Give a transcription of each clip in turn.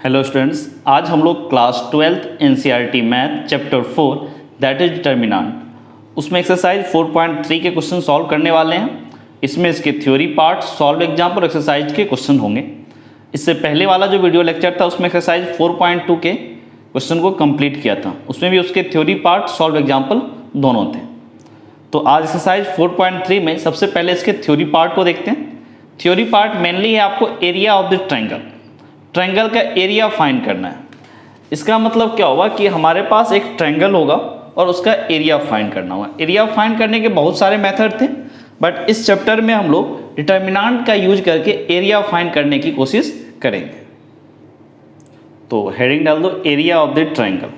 Hello students, आज हम लोग class 12th NCERT math chapter 4 that is determinant उसमें एक्सरसाइज 4.3 के क्वेश्चन सॉल्व करने वाले हैं। इसमें इसके theory part, solve example, exercise के क्वेश्चन होंगे। इससे पहले वाला जो वीडियो लेक्चर था उसमें एक्सरसाइज 4.2 के क्वेश्चन को कंप्लीट किया था, उसमें भी उसके थ्योरी पार्ट, सॉल्व एग्जाम्पल दोनों थे। तो आज एक्सरसाइज 4.3 में सबसे पहले इसके थ्योरी पार्ट को देखते हैं। थ्योरी पार्ट मेनली है आपको एरिया ऑफ द ट्रायंगल का एरिया फाइंड करना है। इसका मतलब क्या होगा कि हमारे पास एक ट्रायंगल होगा और उसका एरिया फाइंड करना होगा। एरिया फाइंड करने के बहुत सारे मेथड थे, बट इस चैप्टर में हम लोग डिटर्मिनेंट का यूज करके एरिया फाइंड करने की कोशिश करेंगे। तो हेडिंग डाल दो area of the triangle.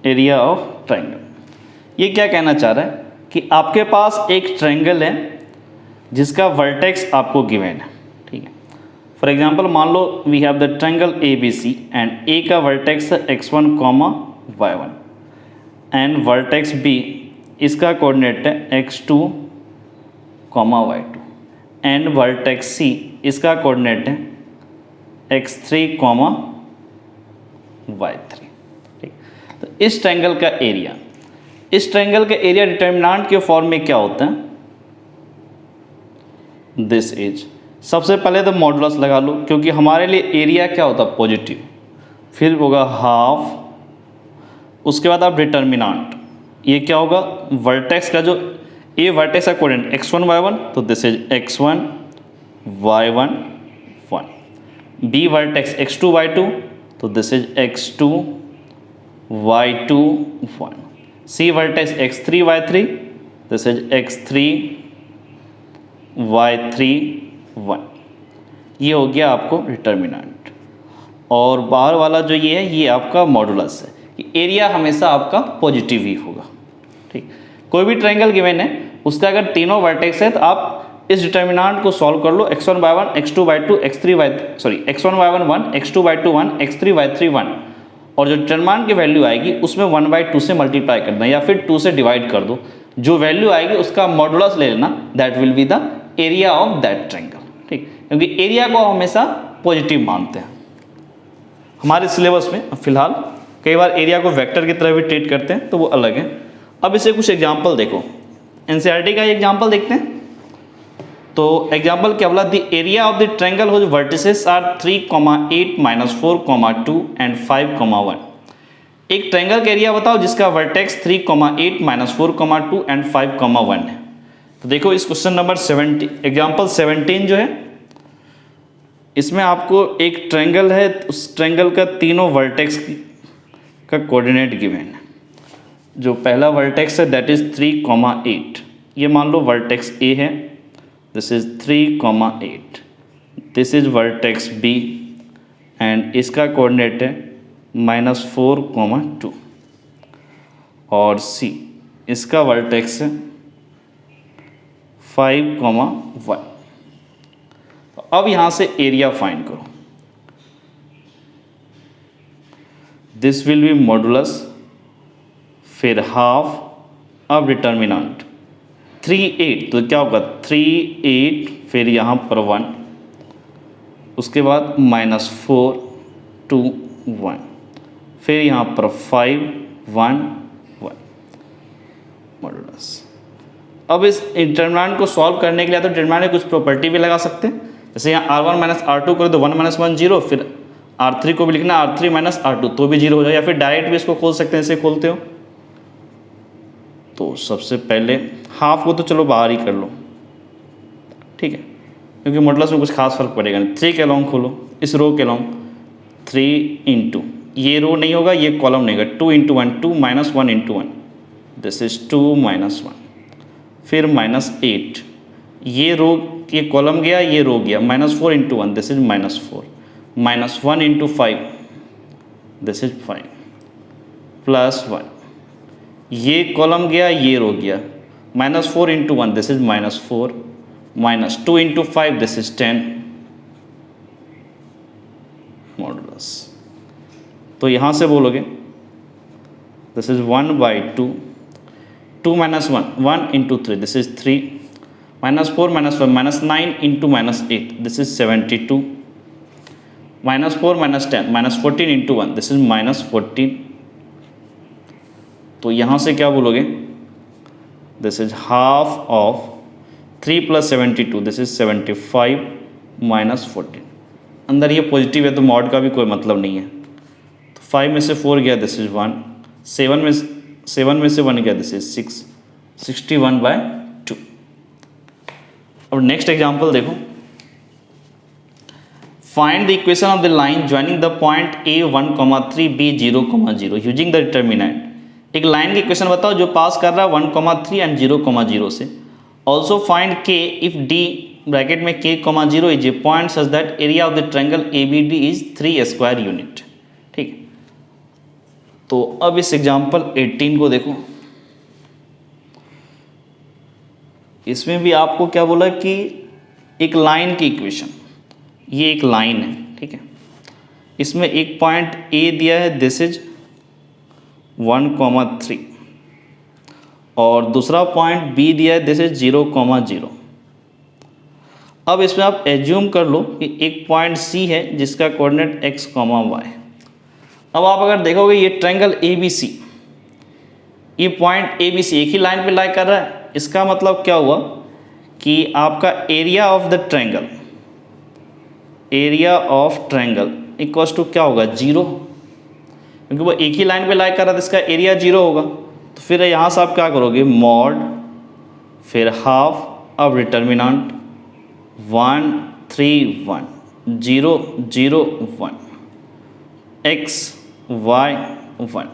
Area of triangle ये क्या कहना चाह रहा है कि आपके पास एक ट्रायंगल है जिसका वर्टेक्स आपको गिवन है, ठीक है। फॉर एग्जांपल मान लो we have the triangle A B C and A का वर्टेक्स है x1, y1 and vertex B इसका कोऑर्डिनेट है x2, y2 एंड वर्टेक्स सी इसका कोऑर्डिनेट है x3, y3, ठीक। तो इस ट्रायंगल का एरिया, इस ट्रायंगल का एरिया डिटर्मिनेंट के फॉर्म में क्या होता है? दिस इज, सबसे पहले तो मॉडुलस लगा लो, क्योंकि हमारे लिए एरिया क्या होता है? पॉजिटिव। फिर होगा हाफ, उसके बाद आप डिटर्मिनेंट, ये क्या होगा? वर्टेक्स का जो ए वर्टेक्स का कोऑर्डिनेट x1, y1, तो this is x1, y1, 1। B vertex x2, y2, तो this is x2, y2, 1। C vertex x3, y3, this is x3, y3, 1। ये हो गया आपको डिटर्मिनेंट। और बाहर वाला जो ये है ये आपका मॉडुलस है कि एरिया हमेशा आपका पॉजिटिव ही होगा, ठीक। कोई भी ट्रायंगल गिवन है उसका अगर तीनों वर्टेक्स है तो आप इस डिटर्मिनेंट को सॉल्व कर लो। x1, y1, x2, y2, x1, y1, 1, x2, y2, 1, x3, y3, 1, और जो डिटर्मिनेंट की वैल्यू आएगी उसमें 1/2 से मल्टीप्लाई करना या फिर 2 से डिवाइड कर दो। जो वैल्यू आएगी उसका मॉडुलस ले लेना, that will be the area of that triangle, ठीक। क्योंकि एरिया को हमेशा पॉजिटिव मानते हैं हमारे सिलेबस में। फिलहाल कई बार एरिया को वेक्टर की तरह भी ट्रीट करते हैं, तो वो अलग है। अब इसे कुछ एग्जांपल देखो, एनसीईआरटी का एग्जांपल देखते हैं। तो एग्जांपल क्या बोला? The area of the triangle whose vertices are 3, 8, -4, 2 and 5, 1। एक ट्रायंगल का एरिया बताओ जिसका वर्टेक्स 3, 8, -4, 2 एंड 5, 1 है। तो देखो इस क्वेश्चन नंबर 17, एग्जाम्पल 17 जो है, इसमें आपको एक ट्रायंगल है, उस ट्रायंगल का तीनों वर्टेक्स का कोऑर्डिनेट गिवन है। जो पहला वर्टेक्स है दैट इज 3, 8। ये मान लो वर्टेक्स ए है, this is 3, 8। This is vertex B and इसका कोऑर्डिनेट है -4, 2। और सी इसका वर्टेक्स है 5, 1। तो अब यहां से एरिया फाइंड करो। दिस विल बी मॉडुलस, फिर हाफ, अब डिटर्मिनेंट 3, 8, तो क्या होगा? 3, 8, फिर यहां पर 1, उसके बाद -4, 2, 1, फिर यहां पर 5, 1, 1 मॉडुलस। अब इस डिटर्मिनेंट को सॉल्व करने के लिए तो डिटर्मिनेंट में कुछ प्रॉपर्टी भी लगा सकते हैं। जैसे यहाँ R1 - R2 करो तो 1 - 1 0, फिर R3 को भी लिखना R3 - R2 तो भी 0 हो जाए, या फिर डायरेक्ट भी इसको खोल सकते हैं, इसे खोलते हो। तो सबसे पहले हाफ को तो चलो बाहर ही कर लो, ठीक है, क्योंकि मॉडुलस में कुछ खास फर्क पड़ेगा नहीं। 3 के अलोंग खोलो, इस रो के अलोंग 3 इंटू, ये रो नहीं होगा, ये कॉलम नहीं होगा, 2 × 1, 2 - 1 × 1, दिस इज 2 - 1, फिर -8, ये रो, ये कॉलम गया, ये रो गया, -4 × 1, दिस इज -4, -1 × 5, दिस इज 5, +1, ये कॉलम गया, ये रो गया, -4 × 1, this is -4, -2 × 5, this is 10 modulus. तो यहाँ से बोलोगे this is 1/2, 2 - 1, 1 × 3, this is 3, -4 -1 -9 into -8 this is 72, -4 -10 -14 into 1 this is -14। तो यहाँ से क्या बोलोगे, this is half of 3 + 72 this is 75 -14। अंदर ये पॉजिटिव है तो मॉड का भी कोई मतलब नहीं है। तो 5 में से 4 गया दिस इज 1, 7 में से 1 गया दिस इज 6, 61/2। अब नेक्स्ट एग्जांपल देखो, find the equation of the line joining the point A 1,3 B 0,0 using the determinant. एक लाइन की इक्वेशन बताओ जो पास कर रहा है 1,3 एंड 0,0 से। Also find K if D bracket में K, 0 is a point such that area of the triangle ABD is 3 square unit. ठीक, तो अब इस एग्जांपल 18 को देखो, इसमें भी आपको क्या बोला कि एक लाइन की इक्वेशन, ये एक लाइन है, ठीक है, इसमें एक पॉइंट A दिया है दिस इज 1,3 और दूसरा पॉइंट B दिया है दिस इज 0,0। अब इसमें आप एज्यूम कर लो कि एक पॉइंट C है जिसका कोऑर्डिनेट x, y। अब आप अगर देखोगे ये ट्रायंगल ABC, ये पॉइंट ABC एक ही लाइन पे लाई कर रहा है, इसका मतलब क्या हुआ कि आपका area of the triangle, area of triangle equals to क्या होगा, 0, क्योंकि वो एक ही लाइन पे लाई कर रहा था, इसका एरिया 0 होगा। तो फिर यहाँ से आप क्या करोगे, मॉड फिर हाफ, अब डिटर्मिनेंट 1 3 1 0 0 1 x y 1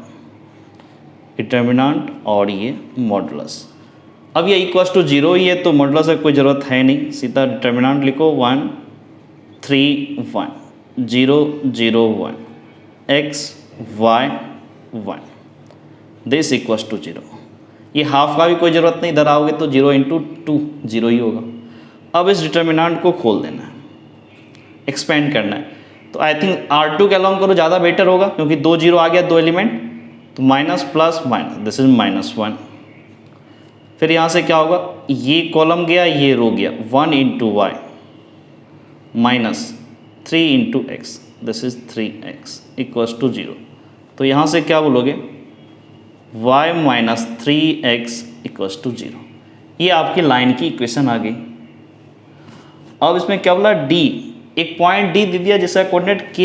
डिटर्मिनेंट और ये मॉडुलस। अब ये इक्वल्स टू 0 ही है तो मॉडुलस की कोई ज़रूरत है नहीं, सीधा डिटर्मिनेंट लिखो 1 3 1 0 0 1 x y 1 this equals to 0। ये हाफ का भी कोई ज़रूरत नहीं, इधर आओगे तो 0 × 2 0 ही होगा। अब इस डिटर्मिनेंट को खोल देना है, एक्सपेंड करना है। तो आई थिंक R2 के अलाउंग करो ज़्यादा बेटर होगा, क्योंकि 2 0 आ गया, 2 एलिमेंट, तो minus plus minus this is -1। फिर यहाँ से क्या होगा, ये कॉलम गया ये रो गया, 1 × y -3 × x this is 3x equals to 0। तो यहाँ से क्या बोलोगे, y - 3x इक्वल्स टू 0। ये आपकी लाइन की इक्वेशन आ गई। अब इसमें क्या बोला, D, एक पॉइंट D दे दिया जिसका कोऑर्डिनेट K,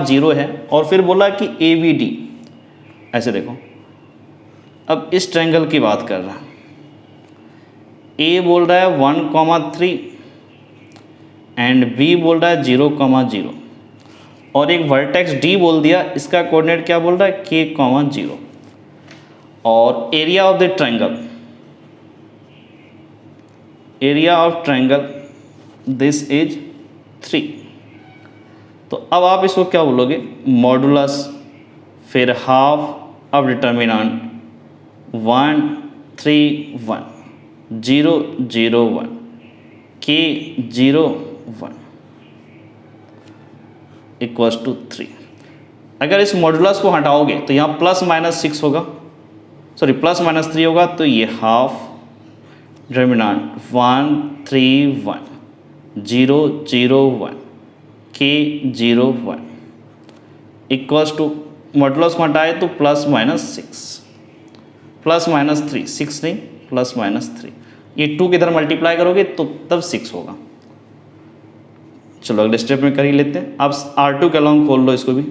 0 है, और फिर बोला कि ABD, ऐसे देखो, अब इस ट्रायंगल की बात कर रहा है, A बोल रहा है 1,3 एंड B बोल रहा है 0,0 और एक वर्टेक्स D बोल दिया, इसका कोऑर्डिनेट क्या बोल रहा है, K, 0 और area of the triangle, area of triangle this is 3। तो अब आप इसको क्या बोलोगे, मॉडुलस फिर हाफ, अब डिटर्मिनेंट 1 3 1 0 0 1 K 0 1 इक्वल्स टू 3। अगर इस मॉडुलस को हटाओगे तो यहाँ +-6 होगा, सॉरी +-3 होगा, तो ये half determinant 1 3 1 0 0 1 K 0 1 equals to, modulus को हटाए तो +-6 +-3 6 नहीं +-3, ये 2 किधर मल्टीप्लाई करोगे तो तब 6 होगा। चलो अगले स्टेप में कर ही लेते हैं। आप R2 के अलाउंग खोल लो इसको भी,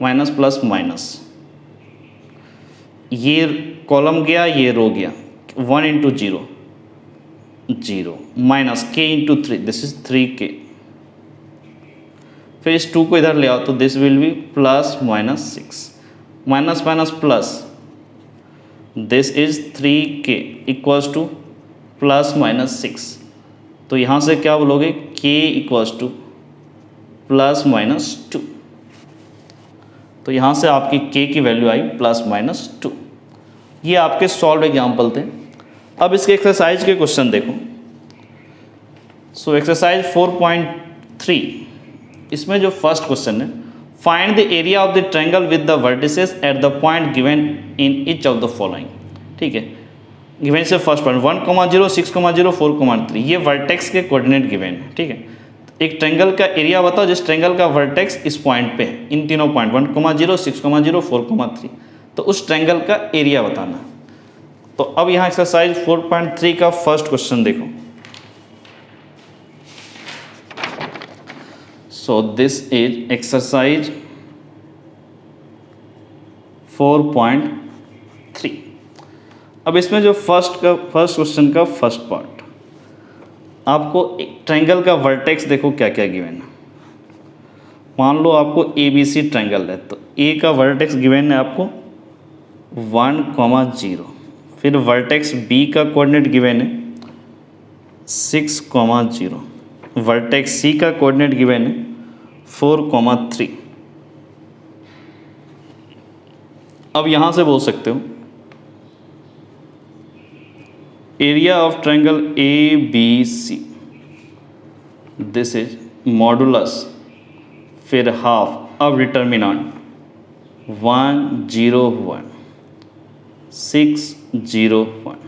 माइनस प्लस माइनस, ये कॉलम गया ये रो गया, 1 × 0 0 minus K × 3 this is 3K। फिर इस 2 को इधर ले आओ तो this will be +-6 minus minus plus, this is 3K equals to +-6। तो यहाँ से क्या बोलोगे, K इक्वल्स टू +-2। तो यहाँ से आपकी K की वैल्यू आई +-2। ये आपके सॉल्व एग्जाम्पल थे। अब इसके एक्सरसाइज के क्वेश्चन देखो। सो एक्सरसाइज 4.3, इसमें जो फर्स्ट क्वेश्चन है, find the area of the triangle with the vertices at the point given in each of the following. ठीक है, गिवन से फर्स्ट पॉइंट 1,0 6,0 4,3 ये वर्टेक्स के कोऑर्डिनेट गिवन है, ठीक है। एक ट्रायंगल का एरिया बताओ जिस ट्रायंगल का वर्टेक्स इस पॉइंट पे है, इन तीनों पॉइंट 1,0 6,0 4,3, तो उस ट्रायंगल का एरिया बताना। तो अब यहाँ एक्सरसाइज 4.3 का फर्स्ट क्वेश्चन देखो। So this is exercise 4.3। अब इसमें जो फर्स्ट क्वेश्चन का फर्स्ट पार्ट, आपको एक ट्रायंगल का वर्टेक्स देखो क्या क्या गिवन है। मान लो आपको ABC ट्रायंगल है, तो A का वर्टेक्स गिवन है आपको 1,0, फिर वर्टेक्स B का कोऑर्डिनेट गिवन है 6,0, वर्टेक्स C का कोऑर्डिनेट गिवन है 4,3। अब यहाँ से बोल सकते हो area of triangle ABC, this is modulus, फिर हाफ, अब डिटर्मिनेंट 1, 0, 1, 6, 0, 1,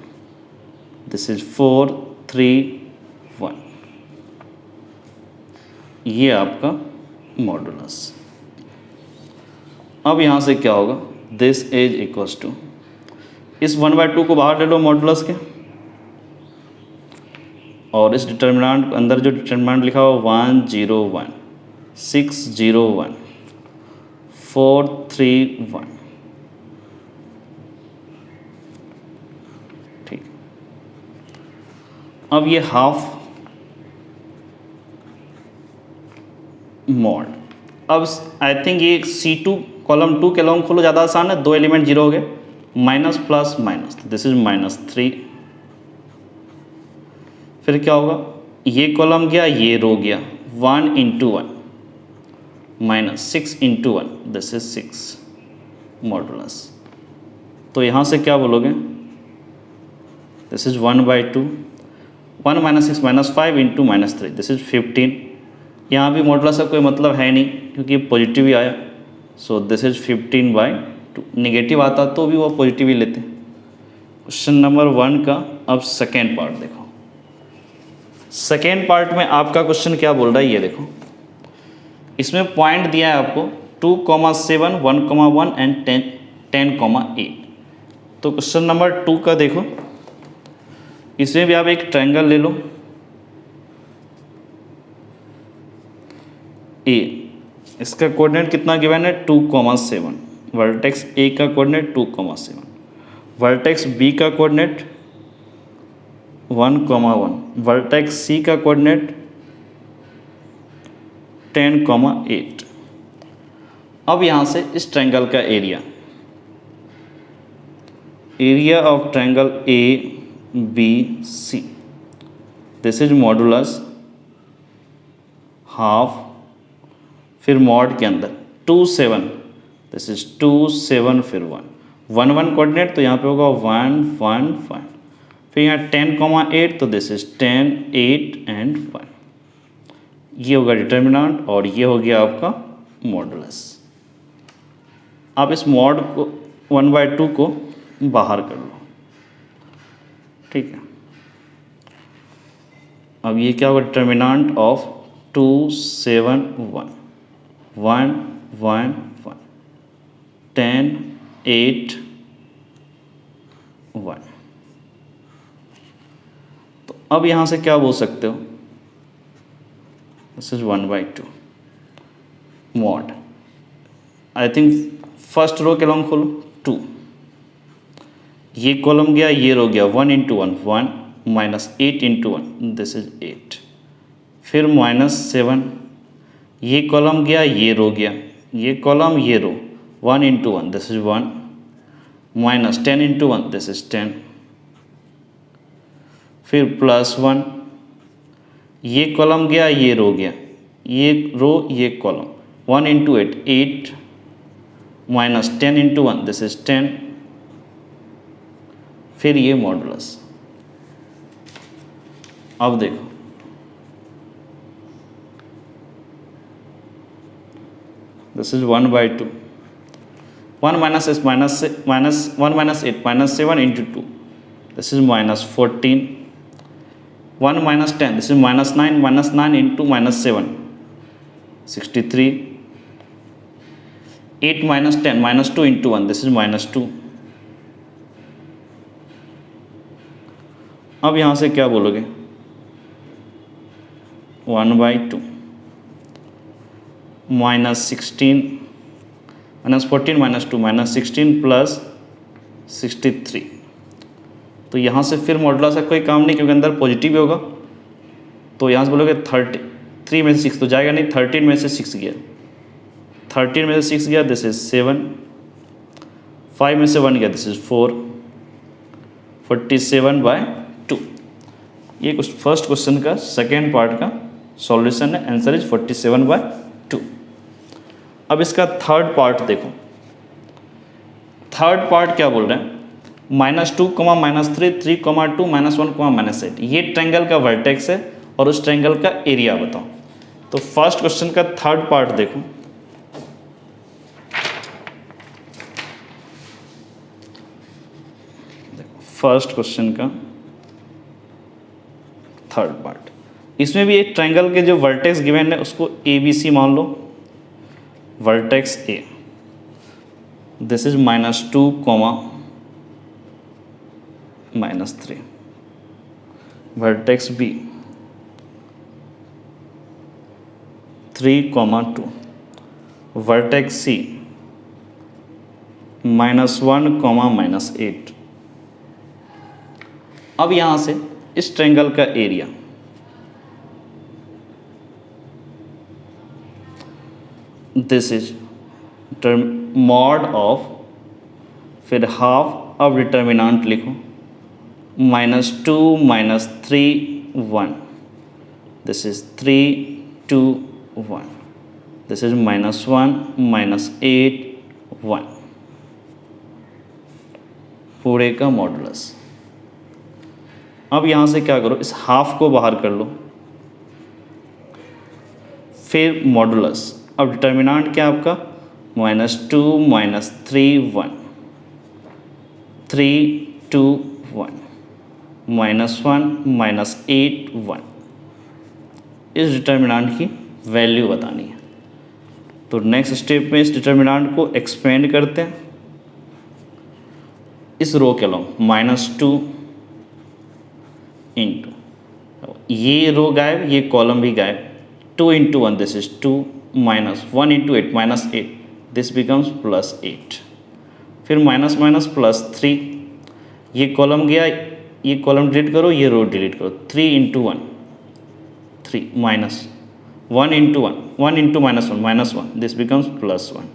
दिस इज 4, 3, 1, ये आपका मॉडुलस। अब यहाँ से क्या होगा, दिस इज इक्वल्स टू, इस 1/2 को बाहर ले लो मॉडुलस के, और इस डिटर्मिनेंट के अंदर जो डिटर्मिनेंट लिखा हुआ 1, 0, 1, 6, 0, 1, 4, 3, 1, ठीक। अब ये हाफ मॉड, अब आई थिंक ये C2 कॉलम 2 के लॉन्ग खोलो, ज़्यादा आसान है, 2 एलिमेंट 0 हो गए, minus plus minus, this is -3, फिर क्या होगा, ये कॉलम गया ये रो गया, 1 × 1 -6 × 1, दिस इज 6 मॉडुलस। तो यहाँ से क्या बोलोगे, दिस इज 1/2, 1 - 6 -5 × -3, दिस इज 15। यहाँ भी मॉडुलस का कोई मतलब है नहीं क्योंकि पॉजिटिव ही आया, सो दिस इज 15/2। निगेटिव आता तो भी वो पॉजिटिव ही लेते। क्वेश्चन नंबर 1 का अब सेकेंड पार्ट देखो। सेकेंड पार्ट में आपका क्वेश्चन क्या बोल रहा है ये देखो, इसमें पॉइंट दिया है आपको 2,7, 1,1 एंड 10,8। तो क्वेश्चन नंबर 2 का देखो, इसमें भी आप एक ट्रायंगल ले लो A, इसका कोऑर्डिनेट कितना गिवन है 2,7, वर्टेक्स A का कोऑर्डिनेट 2,7, वर्टेक्स B का कोऑर्डिनेट 1,1, वर्टेक्स C का कोऑर्डिनेट 10,8। अब यहाँ से इस ट्रायंगल का area of triangle ABC, this is modulus, half, फिर मॉड के अंदर 2, 7, दिस इज 2, 7, फिर 1, 1, 1 कोऑर्डिनेट, तो यहाँ पे होगा 1, 1, 1, फिर यहाँ 10,8, तो दिस इज 10, 8 एंड 1, ये होगा डिटर्मिनेंट और ये हो गया आपका मॉडुलस। आप इस मॉड को 1/2 को बाहर कर लो, ठीक है। अब ये क्या होगा, डिटर्मिनेंट ऑफ 2, 7, 1, 1, 1, 1, 10, 8, 1। तो अब यहाँ से क्या बोल सकते हो, this is 1/2 mod, I think first row के लॉन्ग खोलो 2, ये कॉलम गया ये रो गया, 1 × 1, 1, -8 × 1, दिस इज 8, फिर -7, ये कॉलम गया ये रो गया, ये कॉलम ये रो, 1 × 1, दिस इज 1, -10 × 1, दिस इज 10, फिर +1, ये कॉलम गया ये रो गया, ये रो ये कॉलम, 1 × 8, 8, -10 × 1, दिस इज 10, फिर ये मॉडुलस। अब देखो this is 1/2, 1 - 8 -7 × 2, this is -14, 1 - 10, this is -9, -9 into -7, 63, 8 - 10, -2 into 1, this is -2। अब यहाँ से क्या बोलोगे, 1/2 -16, -14 -2 -16 प्लस 63। तो यहाँ से फिर मॉडुलस का कोई काम नहीं क्योंकि अंदर पॉजिटिव ही होगा। तो यहाँ से बोलोगे 3 में से 6 तो जाएगा नहीं, 13 में से 6 गया, 13 में से 6 गया, दिस इज 7, 5 में से 1 गया, दिस इज 4, 47/2। ये फर्स्ट क्वेश्चन का सेकेंड पार्ट का सॉल्यूशन है, आंसर इज 47/2। अब इसका थर्ड पार्ट देखो, थर्ड पार्ट क्या बोल रहे हैं, -2, -3, 3, 2, -1, -8। ये ट्रायंगल का वर्टेक्स है और उस ट्रायंगल का एरिया बताओ। तो फर्स्ट क्वेश्चन का थर्ड पार्ट देखो, फर्स्ट क्वेश्चन का थर्ड पार्ट, इसमें भी एक ट्रायंगल के जो वर्टेक्स गिवन है उसको ABC मान लो, vertex A, this is -2, -3, vertex B 3, 2, vertex C -1, -8। अब यहाँ से इस ट्रायंगल का area, this is mod of, फिर हाफ, अब डिटर्मिनेंट लिखो, -2, -3, 1, दिस इज 3, 2, 1, दिस इज -1, -8, 1, पूरे का मॉडुलस। अब यहाँ से क्या करो, इस हाफ को बाहर कर लो, फिर मॉडुलस। अब डिटर्मिनेंट क्या आपका, -2, -3, 1, 3, 2, 1, -1, -8, 1। इस डिटर्मिनेंट की वैल्यू बतानी है। तो नेक्स्ट स्टेप में इस डिटर्मिनेंट को एक्सपेंड करते हैं इस रो के अलॉन्ग, -2 इंटू, ये रो गायब, ये कॉलम भी गायब, 2 into 1, this is 2, -1 into 8, -8, this becomes +8, फिर +++3, ये कॉलम गया, ये कॉलम डिलीट करो, ये रो डिलीट करो, 3 into 1, 3, -1 into 1, 1 into -1, -1, this becomes +1,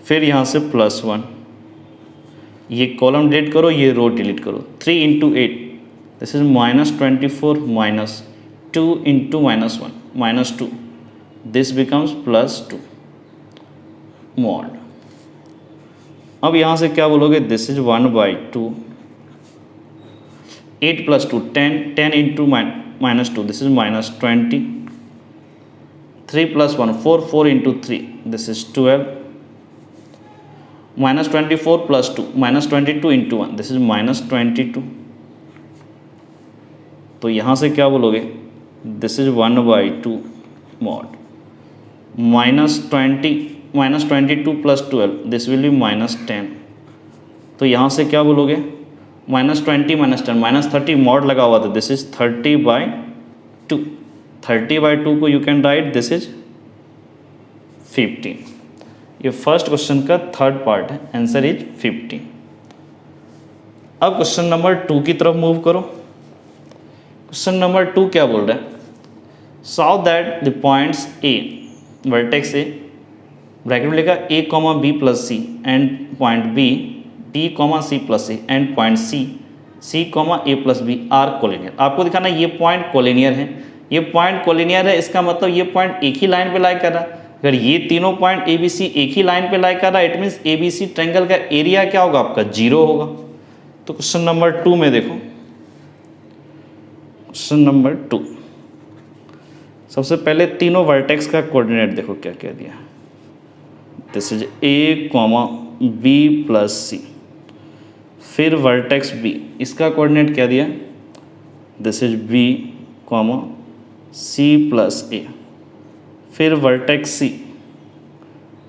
फिर यहाँ से +1, ये कॉलम डिलीट करो, ये रो डिलीट करो, 3 into 8, this is -24, -2 into -1, -2, this becomes +2 mod. अब यहाँ से क्या बोलोगे, this is 1/2, 8 + 2, 10, 10 into -2, this is -20, 3 + 1, 4, 4 into 3, this is 12, -24 + 2, -22 into 1, this is -22। तो यहाँ से क्या बोलोगे, this is 1/2 mod, -22 + 12, this will B -10। तो यहाँ से क्या बोलोगे, -20 -10, -30 मॉड लगा हुआ था, दिस इज 30/2, 30/2 को you can write, this is 15। ये फर्स्ट क्वेश्चन का थर्ड पार्ट है, आंसर इज 15। अब क्वेश्चन नंबर 2 की तरफ मूव करो। क्वेश्चन नंबर 2 क्या बोल रहा है, solve that the points A, vertex A, bracket में लिखा A, B + C and point B, B, C + A and point C, A + B are collinear. आपको दिखाना ये पॉइंट कोलिनियर है, ये पॉइंट कोलिनियर है, इसका मतलब ये पॉइंट एक ही लाइन पे लाई कर रहा है। अगर ये तीनों पॉइंट ABC एक ही लाइन पे लाई कर रहा है, इट मीन्स ABC ट्रायंगल का एरिया क्या होगा, आपका 0 होगा। तो क्वेश्चन नंबर 2 में देखो, क्वेश्चन नंबर 2, सबसे पहले तीनों वर्टेक्स का कोऑर्डिनेट देखो क्या क्या दिया, this is A, B + C, फिर वर्टेक्स बी, इसका कोऑर्डिनेट क्या दिया, this is B comma C plus A, फिर vertex C,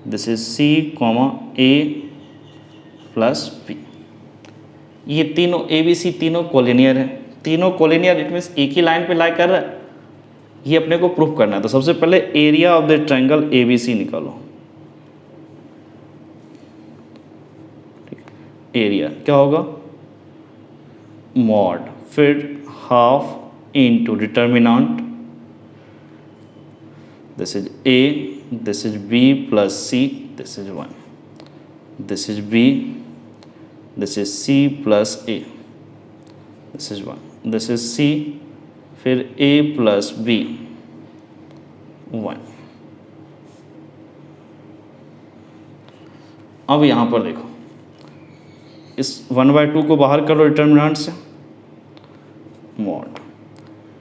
this is C comma A plus B. ये तीनों ए बी सी तीनों कोलिनियर है, तीनों कोलिनियर, इट मीन्स एक ही लाइन पे लाई कर रहा है। ये अपने को प्रूफ करना है। तो सबसे पहले area of the triangle A B C निकालो। एरिया क्या होगा, मॉड, फिर half into determinant, this is A, this is B plus C, this is 1, this is B, this is C plus A, this is 1, this is C, फिर A plus B 1। अब यहाँ पर देखो, इस 1/2 को बाहर करो डिटर्मिनेंट से, मॉड।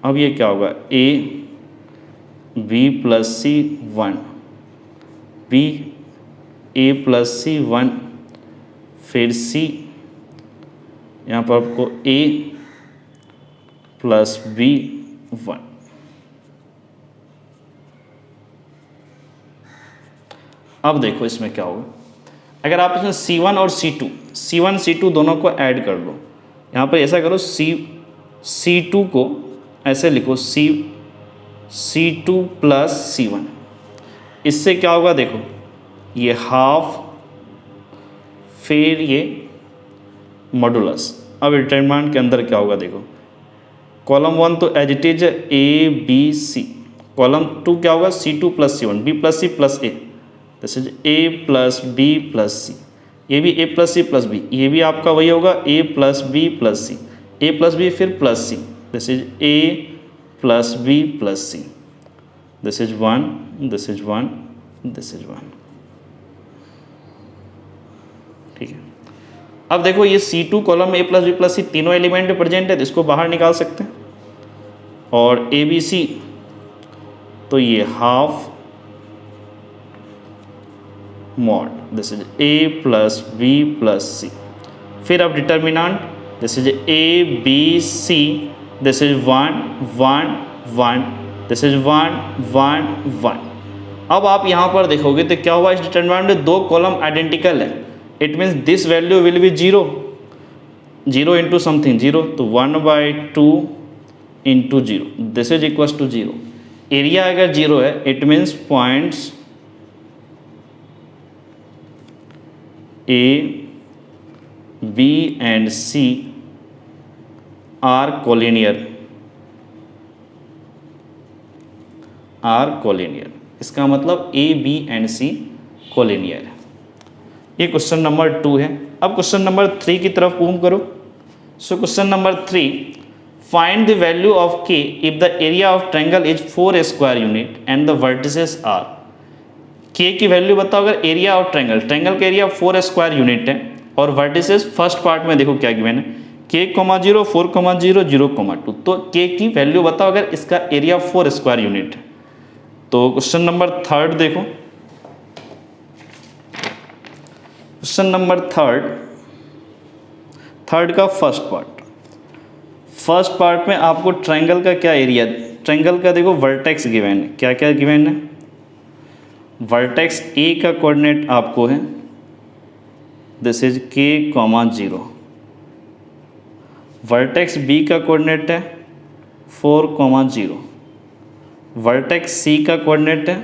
अब ये क्या होगा, A B plus C 1, B A plus C 1, फिर सी, यहाँ पर आपको ए प्लस बी 1। अब देखो इसमें क्या होगा, अगर आप इसमें C1 और C1 C2 दोनों को ऐड कर लो, यहाँ पर ऐसा करो, C2 को ऐसे लिखो, C2 प्लस C1। इससे क्या होगा देखो, ये हाफ, फिर ये मॉडुलस। अब डिटरमिनेंट के अंदर क्या होगा देखो, कॉलम 1 तो as it is A B C, column 2 क्या होगा, C2 plus C1, B plus C plus A, this is A plus B plus C, ये भी A plus C plus B, ये भी आपका वही होगा A plus B plus C, A plus B फिर plus C, this is A plus B plus C, this is 1, this is 1, this is 1। ठीक है, अब देखो ये C2 column A plus B plus C तीनों एलिमेंट में present है, तो इसको बाहर निकाल सकते हैं। और ए बी सी, तो ये half mod, this is A plus B plus C, फिर अब determinant, this is A B C, this is 1 1 1, this is 1 1 1। अब आप यहाँ पर देखोगे तो क्या हुआ, इस डिटर्मिनेंट में दो कॉलम आइडेंटिकल है, it means this value will be 0 0 into something 0, तो 1/2 into 0, this is equals to 0। Area अगर 0 है, it means points A, B and C are collinear, इसका मतलब A, B and C collinear है। ये क्वेश्चन नंबर 2 है। अब क्वेश्चन नंबर 3 की तरफ मूव करो। So question number 3, find the value of K if the area of triangle is 4 square unit and the vertices are. K की value बताओ अगर एरिया ऑफ ट्रायंगल का एरिया 4 स्क्वायर यूनिट है और vertices first part में देखो क्या given है, K, 0, 4, 0, 0, 2। तो K की वैल्यू बताओ अगर इसका एरिया 4 स्क्वायर यूनिट है। तो क्वेश्चन नंबर 3 देखो, क्वेश्चन नंबर 3 का फर्स्ट पार्ट में आपको ट्रायंगल का क्या एरिया, ट्रायंगल का देखो वर्टेक्स गिवन है, क्या क्या गिवन है, वर्टेक्स ए का कोऑर्डिनेट आपको है, this is K, 0, vertex B का कोऑर्डिनेट है 4, 0, वर्टेक्स सी का कोऑर्डिनेट है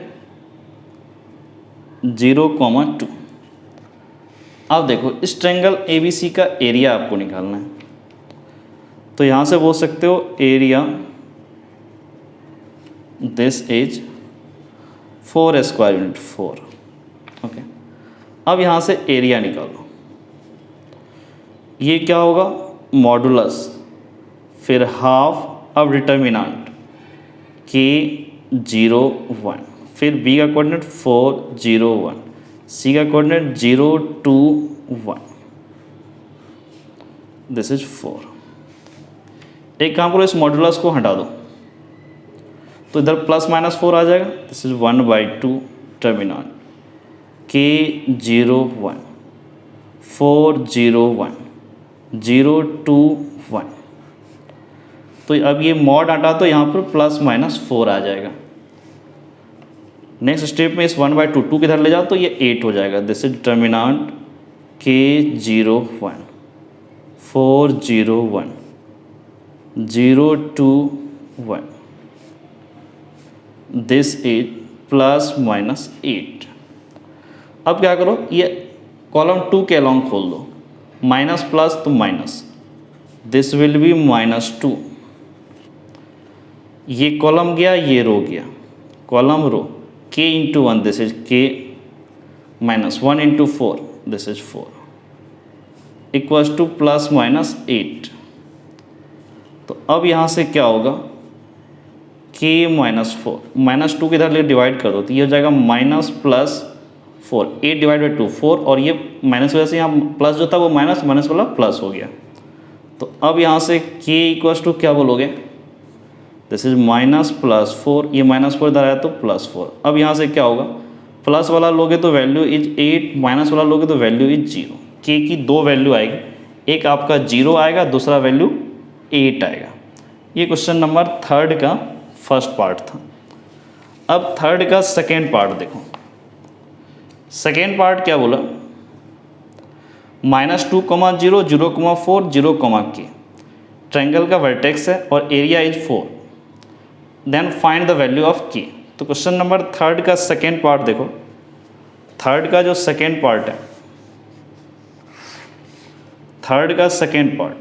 0, 2। अब देखो इस ट्रायंगल ABC का एरिया आपको निकालना है, तो यहाँ से बोल सकते हो area, this is 4 square unit 4। Okay, अब यहाँ से एरिया निकालो, ये क्या होगा, मॉडुलस, फिर हाफ, अब डिटर्मिनेंट K, 0, 1, फिर B का कोऑर्डिनेट 4, 0, 1, C का कोऑर्डिनेट 0, 2, 1, दिस इज 4। एक काम करो, इस मॉडुलस को हटा दो तो इधर ±4 आ जाएगा, दिस इज 1/2 टर्मिनेंट K, 0, 1, 4, 0, 1, 0 2 1। तो अब ये मॉड हटा तो यहाँ पर +-4 आ जाएगा। नेक्स्ट स्टेप में इस 1/2 2 किधर ले जाओ तो ये 8 हो जाएगा। This is determinant K0 1 4 0 1 0 2 1। This is +-8। अब क्या करो, ये कॉलम 2 के अलॉन्ग खोल दो, माइनस प्लस तो माइनस, दिस विल बी -2। ये कॉलम गया, ये रो गया, column row K × 1 this is K -1 × 4 this is 4 equals to +-8। तो अब यहाँ से क्या होगा, K -4 -2 किधर ले डिवाइड कर दो तो ये हो जाएगा -+4 8 / 2 4, और ये माइनस की वजह से यहाँ प्लस जो था वो माइनस वाला प्लस हो गया। तो अब यहाँ से K = क्या बोलोगे, दिस इज -+4, ये -4 इधर आया तो +4। अब यहाँ से क्या होगा, प्लस वाला लोगे तो वैल्यू इज 8, माइनस वाला लोगे तो वैल्यू इज 0। K की दो वैल्यू आएगी, एक आपका 0 आएगा, दूसरा वैल्यू 8 आएगा। ये क्वेश्चन नंबर 3 का फर्स्ट पार्ट था। अब 3 का सेकेंड पार्ट देखो। सेकेंड पार्ट क्या बोला, -2, 0 0, 4 0, K ट्रायंगल का वर्टेक्स है और area is 4, then find the value of K। तो क्वेश्चन नंबर 3 का सेकेंड पार्ट देखो। 3 का जो सेकेंड पार्ट है, 3 का सेकेंड पार्ट,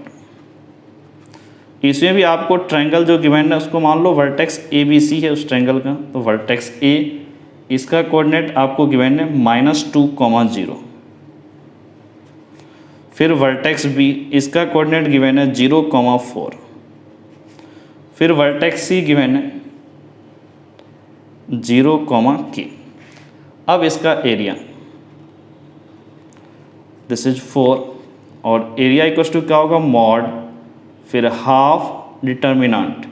इसमें भी आपको ट्रायंगल जो गिवन है उसको मान लो वर्टेक्स ABC है उस ट्रायंगल का। तो वर्टेक्स A, इसका कोऑर्डिनेट आपको गिवन है -2, 0। फिर वर्टेक्स B, इसका कोऑर्डिनेट गिवन है 0, 4। फिर वर्टेक्स C गिवन है 0, K। अब इसका एरिया दिस इज 4, और एरिया इक्वल टू क्या होगा, मॉड, फिर हाफ डिटर्मिनेंट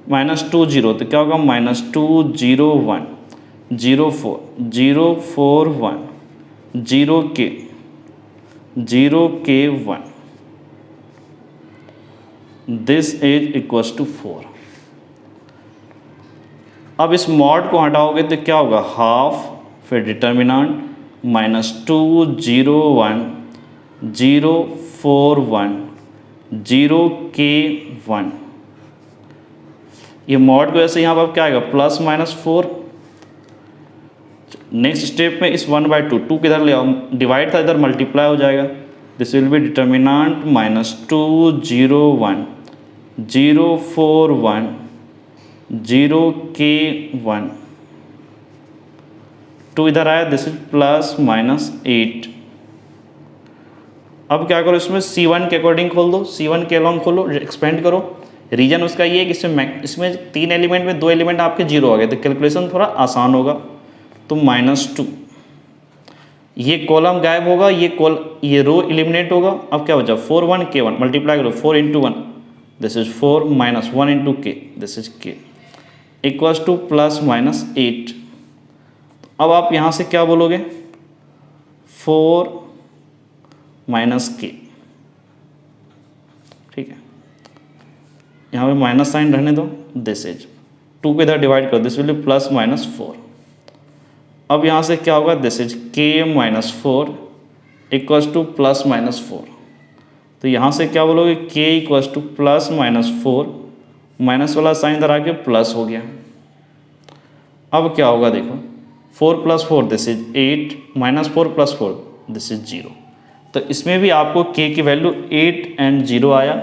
-2 0, तो क्या होगा -2 0 1 0 4 0 4 1 0 K 0 K 1। This is equals to 4। अब इस मॉड को हटाओगे तो क्या होगा, हाफ, फिर डिटर्मिनेंट -2 0 1 0 4 1 0 K 1। ये मॉड को ऐसे यहाँ पर क्या आएगा, +-4। नेक्स्ट स्टेप में इस 1/2 2 किधर ले आओ, डिवाइड था इधर मल्टीप्लाई हो जाएगा। This will be determinant -2 0 1 0 4 1 0 K 1। 2 इधर आया, दिस इज +-8। अब क्या करो, इसमें C1 के अकॉर्डिंग खोल दो, C1 के अलॉन्ग खोलो, एक्सपेंड करो। रीजन उसका ये है कि इसमें 3 एलिमेंट में 2 एलिमेंट आपके 0 आ गए, तो कैलकुलेशन थोड़ा आसान होगा। तो -2, ये कॉलम गायब होगा, ये रो एलिमिनेट होगा। अब क्या बचा, 4 1 K 1, मल्टीप्लाई करो 4 × 1 this is 4 -1 × K this is K equals to +-8। अब आप यहाँ से क्या बोलोगे, 4 -K, ठीक है, यहाँ पे माइनस साइन रहने दो। दिस इज 2 को इधर डिवाइड करो, दिस विल बी +-4। अब यहाँ से क्या होगा, this is K -4 equals to +-4। तो यहाँ से क्या बोलोगे, K इक्वल्स टू +-4, माइनस वाला साइन इधर आके प्लस हो गया। अब क्या होगा देखो, 4 + 4 दिस इज 8, -4 + 4 दिस इज 0। तो इसमें भी आपको K की वैल्यू 8 और 0 आया।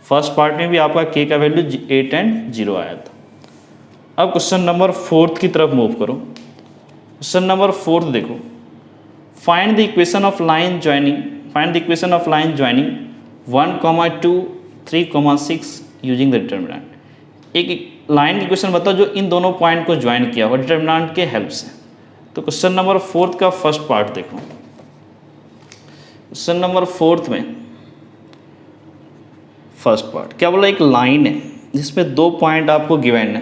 फर्स्ट पार्ट में भी आपका K का वैल्यू 8 और 0 आया था। अब क्वेश्चन नंबर 4 की तरफ मूव करो। क्वेश्चन नंबर 4 देखो, find the equation of line joining 1, 2, 3, 6 using the determinant. एक लाइन की इक्वेशन बताओ जो इन दोनों पॉइंट को ज्वाइन किया हो डिटर्मिनेंट के हेल्प से। तो क्वेश्चन नंबर 4 का फर्स्ट पार्ट देखो। क्वेश्चन नंबर 4 में फर्स्ट पार्ट क्या बोला, एक लाइन है जिसमें 2 पॉइंट आपको गिवन है।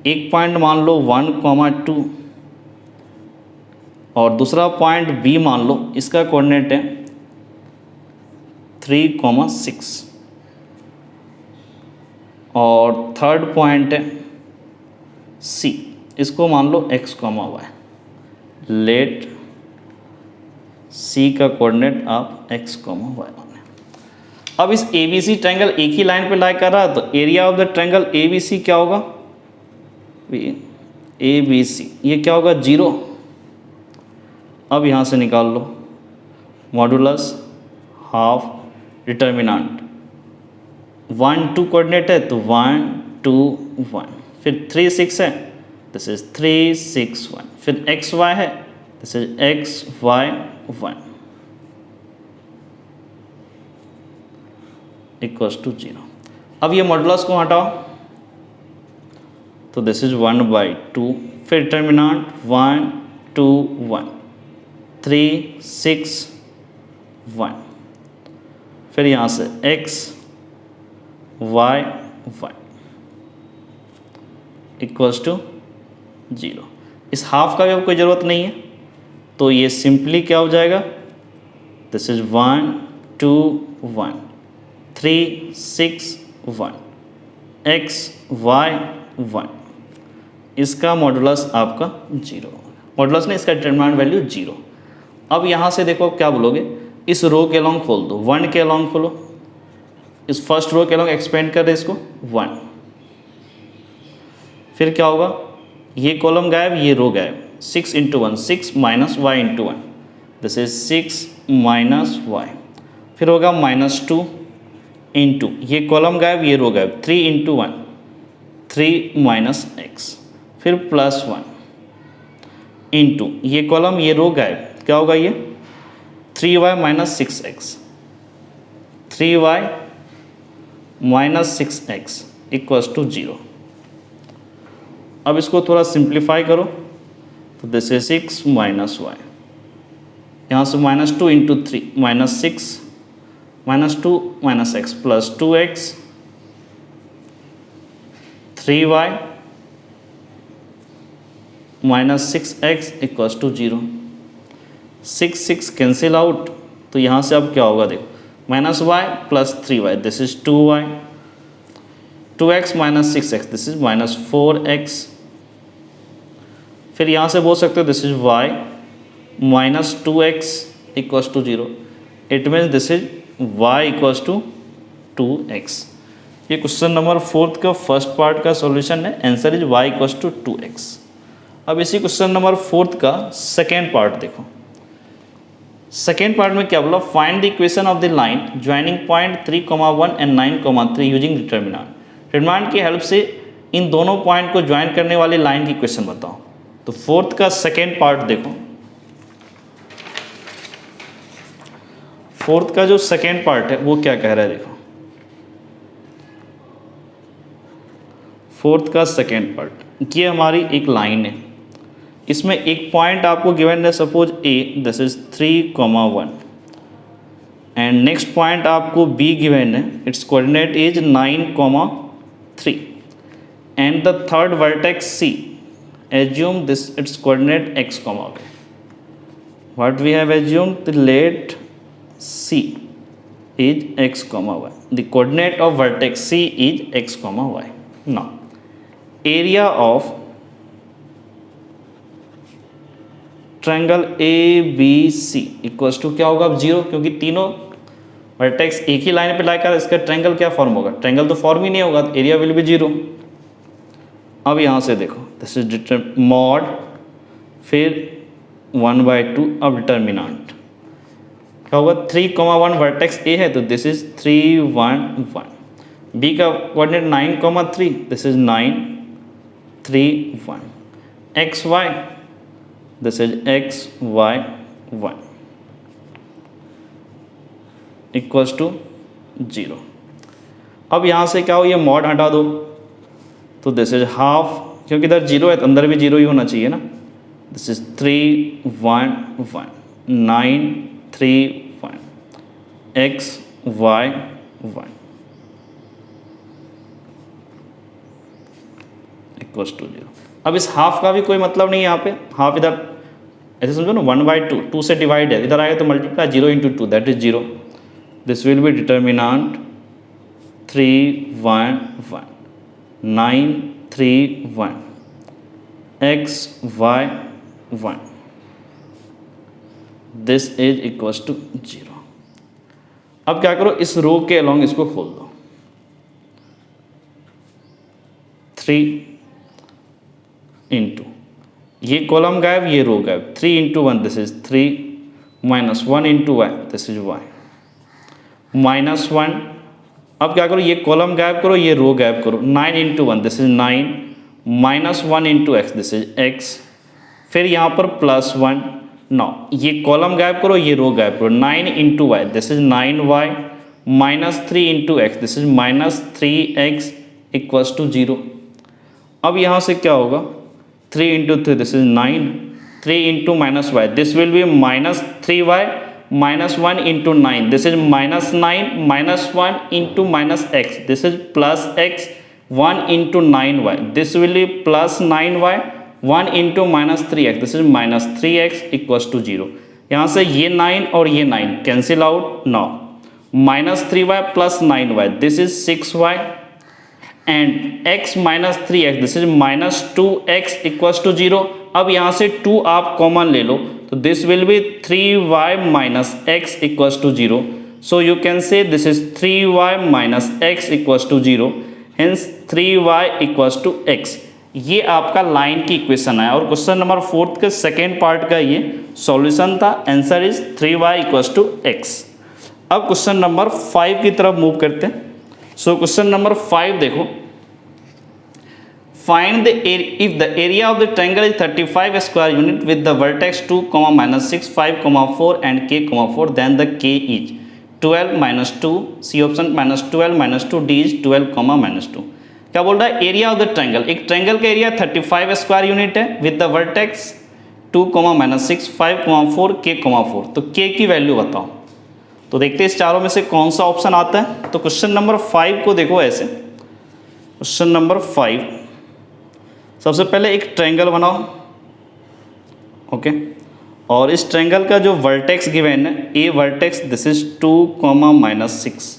एक पॉइंट मान लो 1, 2 और दूसरा पॉइंट B मान लो, इसका कोऑर्डिनेट है 3,6 और थर्ड पॉइंट है सी, इसको मान लो x, y। लेट सी का कोऑर्डिनेट आप x, y माने। अब इस ABC ट्रायंगल एक ही लाइन पे लाई कर रहा है तो area of the triangle ABC क्या होगा? ABC ये क्या होगा? 0। अब यहाँ से निकाल लो मॉडुलस हाफ डिटर्मिनेंट 1 2 कोऑर्डिनेट है तो 1 2 1, फिर 3 6 है, दिस इज 3 6 1, फिर x y है, this is x y 1 equals to 0। अब ये मॉडुलस को हटाओ तो दिस इज 1/2, फिर डिटर्मिनेंट 1 2 1 3 6 1, फिर यहाँ से x y 1 इक्वल्स टू 0। इस हाफ का भी अब कोई ज़रूरत नहीं है तो ये सिंपली क्या हो जाएगा? दिस इज 1 2 1 3 6 1 x y 1, इसका मॉडुलस आपका 0, मॉडुलस ने इसका डिटरमिनेंट वैल्यू 0। अब यहाँ से देखो क्या बोलोगे? इस रो के अलॉन्ग खोल दो, 1 के अलॉन्ग खोलो, इस फर्स्ट रो के अलॉन्ग एक्सपेंड कर दे इसको 1, फिर क्या होगा? ये कॉलम गायब, ये रो गायब, 6 × 1 6 minus y × 1, this is 6 minus y, फिर होगा -2 इंटू ये कॉलम गायब, ये रो गायब, 3 × 1 3 माइनस x, फिर +1 इंटू ये कॉलम ये रो गायब, क्या होगा? ये 3y minus 6x 3y minus 6x equals to 0। अब इसको थोड़ा सिंप्लीफाई करो तो दिस इज 6 माइनस y, यहाँ से -2 into 3 -6 -2 minus x plus 2x 3y minus 6x equals to 0। 6 6 cancel out तो यहाँ से अब क्या होगा? देखो -y plus 3y, this is 2y, 2x minus 6x, this is -4x, फिर यहाँ से बोल सकते हो this is y minus 2x equals to 0, it means this is y equals to 2x। ये क्वेश्चन नंबर 4 का फर्स्ट पार्ट का solution है, answer is y equals to 2x। अब इसी क्वेश्चन नंबर 4 का सेकेंड पार्ट देखो। सेकेंड पार्ट में क्या बोला? Find the equation of the line joining point 3,1 and 9,3 using determinant. Determinant की हेल्प से इन दोनों पॉइंट को ज्वाइन करने वाली लाइन की इक्वेशन बताओ। तो फोर्थ का सेकेंड पार्ट देखो, फोर्थ का जो सेकेंड पार्ट है वो क्या कह रहा है देखो। फोर्थ का सेकेंड पार्ट, ये हमारी एक लाइन है, इसमें एक पॉइंट आपको गिवन है suppose A, this is 3,1 and next point आपको बी गिवन है, it's coordinate is 9,3 and the third vertex C, assume this its coordinate x, y. What we have assumed, the let C is x, y. The coordinate of vertex C is x, y. Now, area of triangle ABC equals to क्या होगा? अब 0, क्योंकि तीनों vertex एक ही line पे लाकर इसका triangle क्या form होगा? ट्रायंगल तो फॉर्म ही नहीं होगा, तो एरिया विल बी 0। अब यहाँ से देखो दिस इज मॉड, फिर 1/2, अब डिटर्मिनेंट क्या होगा? 3,1 वर्टेक्स ए है तो दिस इज 3 1 1, बी का coordinate 9,3, this is 9 3 1, x y, this is x y 1 equals to 0। अब यहाँ से क्या हो? ये मॉड हटा दो तो दिस इज हाफ, क्योंकि इधर 0 है तो अंदर भी 0 ही होना चाहिए ना। This is 3 1 1 9 3 1 x y 1 equals to 0। अब इस हाफ का भी कोई मतलब नहीं है यहाँ पे, हाफ इधर ऐसे समझो ना 1/2, 2 से डिवाइड है, इधर आएगा तो multiply 0 × 2 that is 0। This will be determinant 3 1 1 9 3 1 x y 1, this is equals to 0। अब क्या करो, इस रो के अलॉन्ग इसको खोल दो, 3 इंटू ये कॉलम गायब, ये रो गायब, 3 into 1 this is 3 minus 1 into y this is y minus 1। अब क्या करो, ये कॉलम गायब करो, ये रो गायब करो, 9 into 1 this is 9 minus 1 into x this is x, फिर यहाँ पर प्लस 1। नौ ये कॉलम गायब करो, ये रो गायब करो, 9 into y this is 9y minus 3 into x this is minus 3x equals to 0। अब यहाँ से क्या होगा, 3 into 3 this is 9, 3 into minus y this will be minus 3y minus 1 into 9 this is minus 9 minus 1 into minus x this is plus x 1 into 9y this will be plus 9y 1 into minus 3x this is minus 3x equals to 0। यहाँ से ये 9 और ये 9 cancel out, now minus 3y plus 9y this is 6y and x minus 3x this is minus 2x equals to 0। अब यहाँ से 2 आप common ले लो तो this will be 3y minus x equals to 0। So you can say this is 3y minus x equals to 0, hence 3y equals to x। ये आपका line की इक्वेशन है और क्वेश्चन नंबर 4 के सेकेंड पार्ट का ये सॉल्यूशन था। Answer is 3y equals to x। अब क्वेश्चन नंबर 5 की तरफ मूव करते हैं। सो क्वेश्चन नंबर 5 देखो, find the if the area of the triangle is 35 square unit with the vertex 2, -6, 5, 4 and k, 4 then the k is 12 -2, C option -12 -2, D is 12, -2। क्या बोल रहा है, एरिया ऑफ द ट्रायंगल, एक triangle का area 35 square unit है with the vertex 2, -6, 5, 4, k, 4। तो k की value बताओ। तो देखते हैं इस चारों में से कौन सा ऑप्शन आता है। तो क्वेश्चन नंबर 5 को देखो ऐसे, क्वेश्चन नंबर 5 सबसे पहले एक ट्रायंगल बनाओ, ओके, और इस ट्रायंगल का जो वर्टेक्स गिवन है, A vertex this is 2, -6,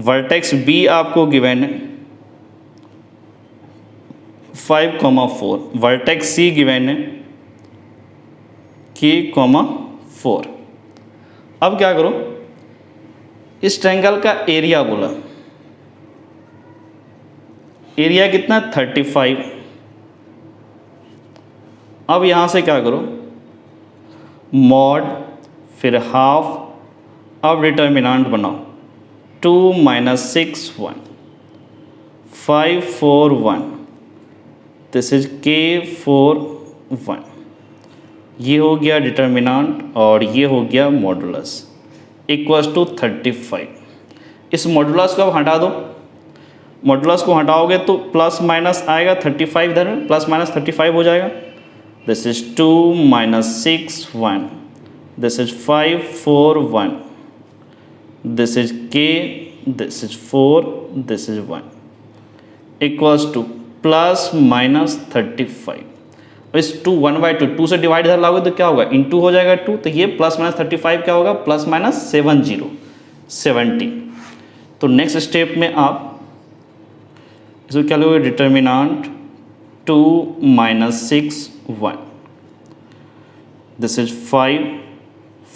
vertex B आपको गिवन है 5, 4, वर्टेक्स सी गिवन है k, 4। अब क्या करो, इस ट्रायंगल का एरिया बोला, एरिया कितना 35। अब यहाँ से क्या करो, मॉड फिर हाफ, अब डिटर्मिनेंट बनाओ, 2 -6 1 5 4 1 दिस इज k 4 1। ये हो गया डिटर्मिनेंट और ये हो गया मॉडुलस इक्वल्स टू 35। इस मॉडुलस को अब हटा दो, मॉडुलस को हटाओगे तो प्लस माइनस आएगा 35, इधर में प्लस माइनस 35 हो जाएगा। This is 2 -6 1 this is 5 4 1 this is k this is 4 this is 1 equals two plus minus 35। इस 2 1/2 2 से डिवाइड इधर लाओगे तो क्या होगा, इंटू हो जाएगा 2, तो ये प्लस माइनस 35 क्या होगा, प्लस माइनस 70। तो नेक्स्ट स्टेप में आप इसको क्या लोगे, determinant 2 -6 1 this is 5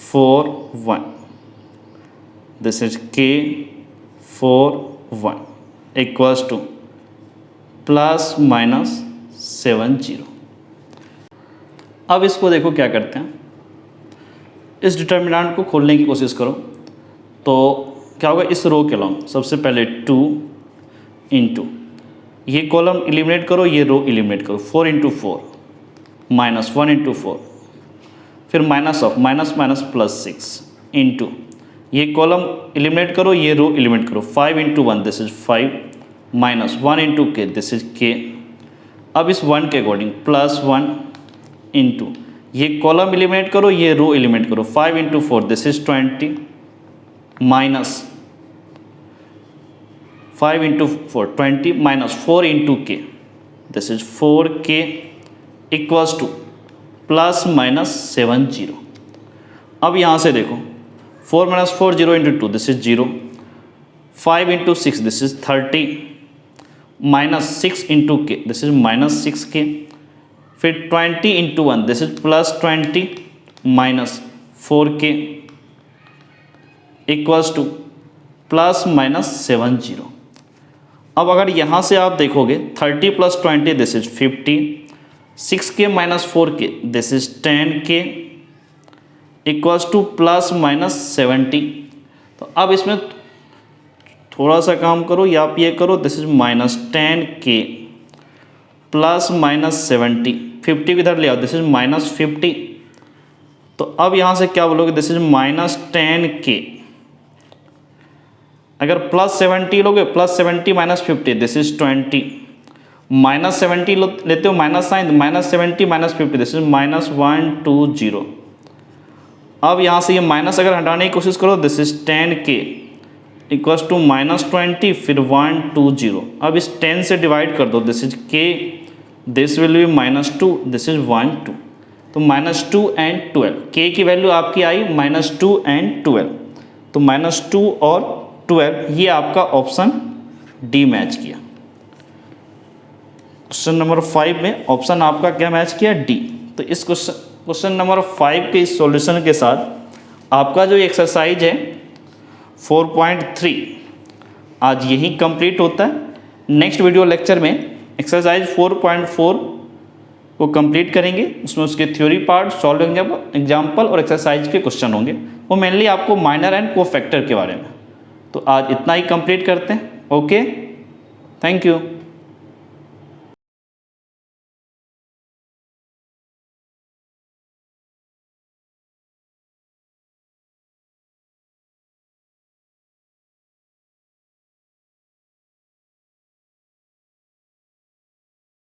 4 1 this is k 4 1 equals two plus minus 70। अब इसको देखो क्या करते हैं, इस डिटर्मिनेंट को खोलने की कोशिश करो तो क्या होगा, इस रो के लॉन्ग सबसे पहले 2 इंटू ये कॉलम एलिमिनेट करो, ये रो एलिमिनेट करो, 4 इंटू 4 -1 इंटू 4, फिर minus of minus minus plus 6 into ये कॉलम एलिमिनेट करो, ये रो एलिमिनेट करो, 5 into 1 this is 5 -1 into k this is k। अब इस 1 के अकॉर्डिंग +1 इंटू ये कॉलम एलिमिनेट करो, ये रो एलिमिनेट करो, 5 into 4 this is 20 minus 5 into 4 20 minus 4 into k this is 4k equals two plus minus 70। अब यहाँ से देखो 4 minus 4 0 into 2 this is 0, 5 into 6 this is 30, minus 6 into k this is minus 6k, फिर 20 into 1 this is plus 20 minus 4k equals two plus minus 70। अब अगर यहाँ से आप देखोगे 30 plus 20 this is 50, 6k minus 4k this is 10k equals two plus minus 70। तो अब इसमें थोड़ा सा काम करो या आप ये करो, this is minus 10k plus minus 70, 50 को इधर ले आओ, दिस इज माइनस 50। तो अब यहाँ से क्या बोलोगे, दिस इज माइनस 10k, अगर प्लस 70 लोगे, plus 70 minus 50 this is 20, minus 70 लेते हो minus sign, minus 70 minus 50 this is minus 120। अब यहाँ से ये माइनस अगर हटाने की कोशिश करो, this is 10k equals to minus 20 फिर 120। अब इस 10 से डिवाइड कर दो, this is k, this will be minus 2, this is 1 2, तो माइनस 2 एंड 12, k की वैल्यू आपकी आई माइनस 2 एंड 12, तो माइनस 2 और 12 ये आपका ऑप्शन डी मैच किया। क्वेश्चन नंबर 5 में ऑप्शन आपका क्या मैच किया, डी। तो इस क्वेश्चन नंबर 5 के इस सॉल्यूशन के साथ आपका जो एक्सरसाइज है 4.3 आज यही कंप्लीट होता है। नेक्स्ट वीडियो लेक्चर में एक्सरसाइज 4.4 को कंप्लीट करेंगे, उसमें उसके थ्योरी पार्ट, सॉल्व एग्जाम्पल और एक्सरसाइज के क्वेश्चन होंगे, वो मेनली आपको माइनर एंड कोफैक्टर के बारे में। तो आज इतना ही कंप्लीट करते हैं। Okay, thank you.